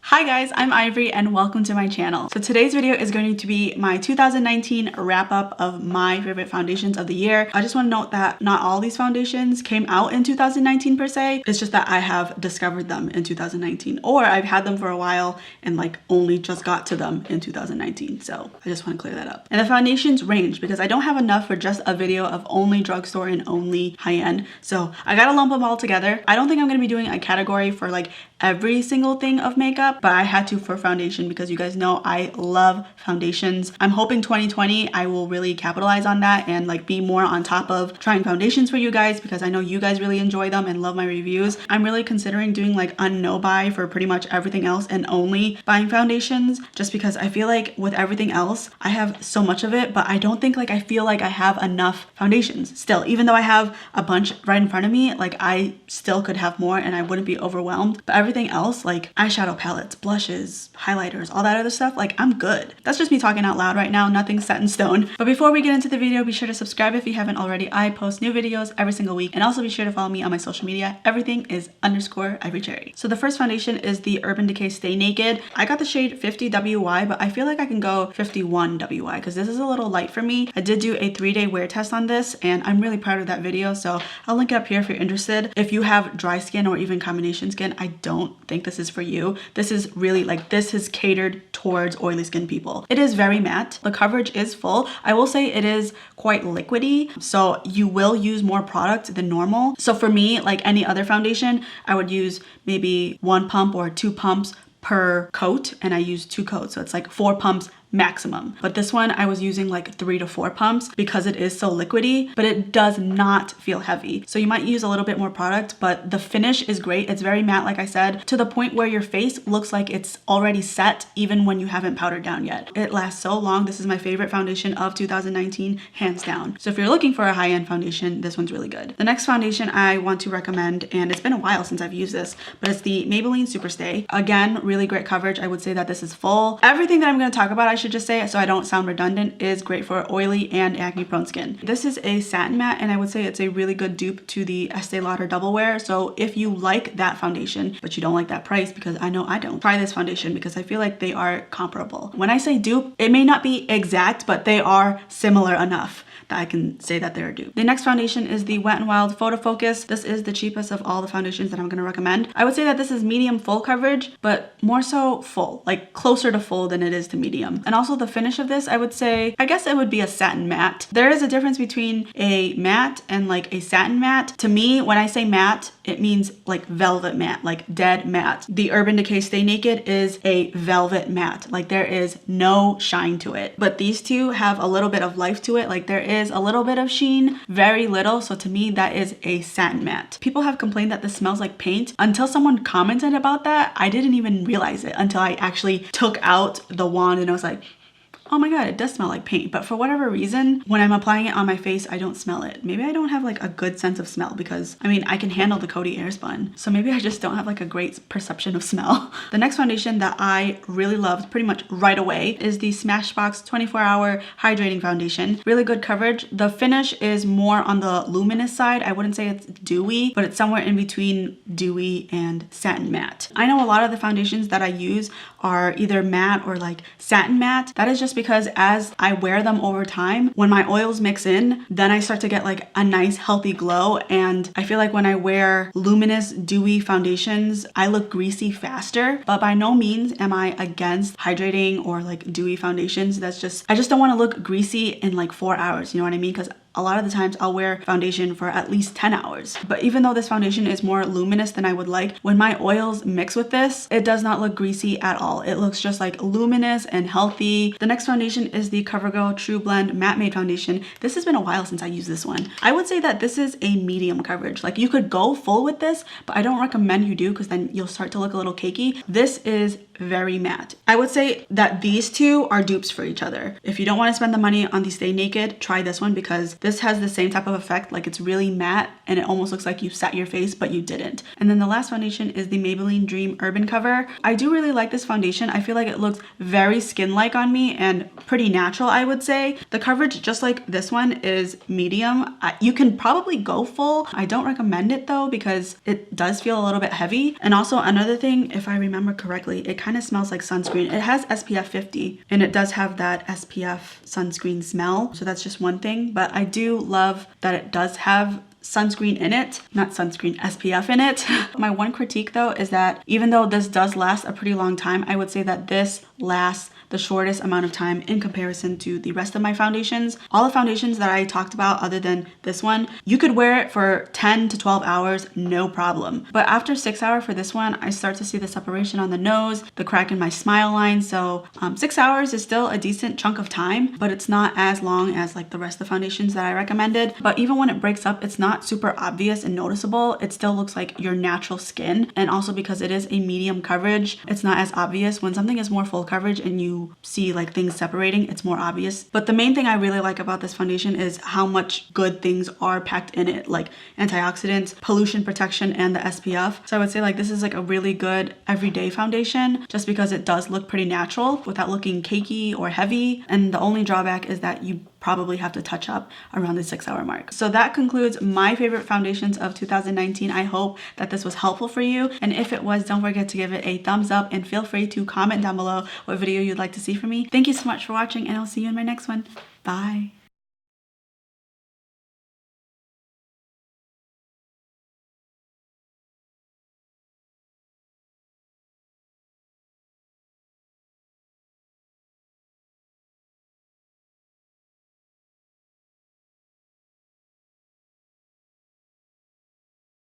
Hi guys, I'm Ivory and welcome to my channel. So today's video is going to be my 2019 wrap up of my favorite foundations of the year. I just want to note that not all these foundations came out in 2019 per se. It's just that I have discovered them in 2019, or I've had them for a while and like only just got to them in 2019. So I just want to clear that up. And the foundations range because I don't have enough for just a video of only drugstore and only high-end. So I gotta lump them all together. I don't think I'm gonna be doing a category for like every single thing of makeup, but I had to for foundation because you guys know I love foundations. I'm hoping 2020 I will really capitalize on that and like be more on top of trying foundations for you guys because I know you guys really enjoy them and love my reviews. I'm really considering doing like a no buy for pretty much everything else and only buying foundations, just because I feel like with everything else I have so much of it, but I don't think like I feel like I have enough foundations still. Even though I have a bunch right in front of me, like I still could have more and I wouldn't be overwhelmed. But everything else, like eyeshadow palettes, blushes, highlighters, all that other stuff, like I'm good. That's just me talking out loud right now, nothing's set in stone. But before we get into the video, be sure to subscribe if you haven't already. I post new videos every single week, and also be sure to follow me on my social media. Everything is _ivorypcherry. So the first foundation is the Urban Decay Stay Naked. I got the shade 50 WY, but I feel like I can go 51 WY because this is a little light for me. I did do a 3-day wear test on this and I'm really proud of that video, so I'll link it up here if you're interested. If you have dry skin or even combination skin, I don't think this is for you. This is really like, this is catered towards oily skin people. It is very matte. The coverage is full. I will say it is quite liquidy, so you will use more product than normal. So for me, like any other foundation, I would use maybe 1 pump or 2 pumps per coat, and I use 2 coats, so it's like 4 pumps maximum. But this one I was using like 3 to 4 pumps because it is so liquidy, but it does not feel heavy. So you might use a little bit more product, but the finish is great. It's very matte, like I said, to the point where your face looks like it's already set even when you haven't powdered down yet. It lasts so long. This is my favorite foundation of 2019, hands down. So if you're looking for a high-end foundation, this one's really good. The next foundation I want to recommend, and it's been a while since I've used this, but it's the Maybelline Superstay. Again, really great coverage. I would say that this is full. Everything that I'm going to talk about, I should just say so I don't sound redundant, is great for oily and acne prone skin. This is a satin matte, and I would say it's a really good dupe to the Estee Lauder Double Wear. So if you like that foundation but you don't like that price, because I know I don't, try this foundation because I feel like they are comparable. When I say dupe, it may not be exact, but they are similar enough that I can say that they're a dupe. The next foundation is the Wet n Wild Photo Focus. This is the cheapest of all the foundations that I'm going to recommend. I would say that this is medium full coverage, but more so full, like closer to full than it is to medium. And also the finish of this, I would say, I guess it would be a satin matte. There is a difference between a matte and like a satin matte. To me, when I say matte, it means like velvet matte, like dead matte. The Urban Decay Stay Naked is a velvet matte. Like there is no shine to it. But these two have a little bit of life to it. Like there is a little bit of sheen, very little. So to me, that is a satin matte. People have complained that this smells like paint. Until someone commented about that, I didn't even realize it until I actually took out the wand and I was like, oh my god, it does smell like paint. But for whatever reason, when I'm applying it on my face, I don't smell it. Maybe I don't have like a good sense of smell because I mean, I can handle the Coty Airspun. So maybe I just don't have like a great perception of smell. The next foundation that I really loved pretty much right away is the Smashbox 24-hour hydrating foundation. Really good coverage. The finish is more on the luminous side. I wouldn't say it's dewy, but it's somewhere in between dewy and satin matte. I know a lot of the foundations that I use are either matte or like satin matte. That is just because as I wear them over time, when my oils mix in, then I start to get like a nice healthy glow. And I feel like when I wear luminous dewy foundations, I look greasy faster. But by no means am I against hydrating or like dewy foundations. That's just, I just don't want to look greasy in like 4 hours, you know what I mean? Because a lot of the times I'll wear foundation for at least 10 hours. But even though this foundation is more luminous than I would like, when my oils mix with this, it does not look greasy at all. It looks just like luminous and healthy. The next foundation is the Covergirl True Blend Matte Made Foundation. This has been a while since I used this one. I would say that this is a medium coverage. Like you could go full with this, but I don't recommend you do because then you'll start to look a little cakey. This is very matte. I would say that these two are dupes for each other. If you don't want to spend the money on the Stay Naked, try this one because This has the same type of effect, like it's really matte and it almost looks like you set your face, but you didn't. And then the last foundation is the Maybelline Dream Urban Cover. I do really like this foundation. I feel like it looks very skin-like on me and pretty natural, I would say. The coverage, just like this one, is medium. You can probably go full. I don't recommend it though because it does feel a little bit heavy. And also another thing, if I remember correctly, it kind of smells like sunscreen. It has SPF 50 and it does have that SPF sunscreen smell. So that's just one thing, but I do love that it does have sunscreen in it, not sunscreen, SPF in it. My one critique though is that even though this does last a pretty long time, I would say that this lasts the shortest amount of time in comparison to the rest of my foundations. All the foundations that I talked about other than this one, you could wear it for 10 to 12 hours, no problem. But after 6 hours for this one, I start to see the separation on the nose, the crack in my smile line. So 6 hours is still a decent chunk of time, but it's not as long as like the rest of the foundations that I recommended. But even when it breaks up, it's not super obvious and noticeable. It still looks like your natural skin. And also because it is a medium coverage, it's not as obvious. When something is more full coverage and you see like things separating, it's more obvious. But the main thing I really like about this foundation is how much good things are packed in it, like antioxidants, pollution protection, and the SPF. So I would say like this is like a really good everyday foundation just because it does look pretty natural without looking cakey or heavy. And the only drawback is that you probably have to touch up around the 6 hour mark. So that concludes my favorite foundations of 2019. I hope that this was helpful for you. And if it was, don't forget to give it a thumbs up and feel free to comment down below what video you'd like to see from me. Thank you so much for watching and I'll see you in my next one. Bye.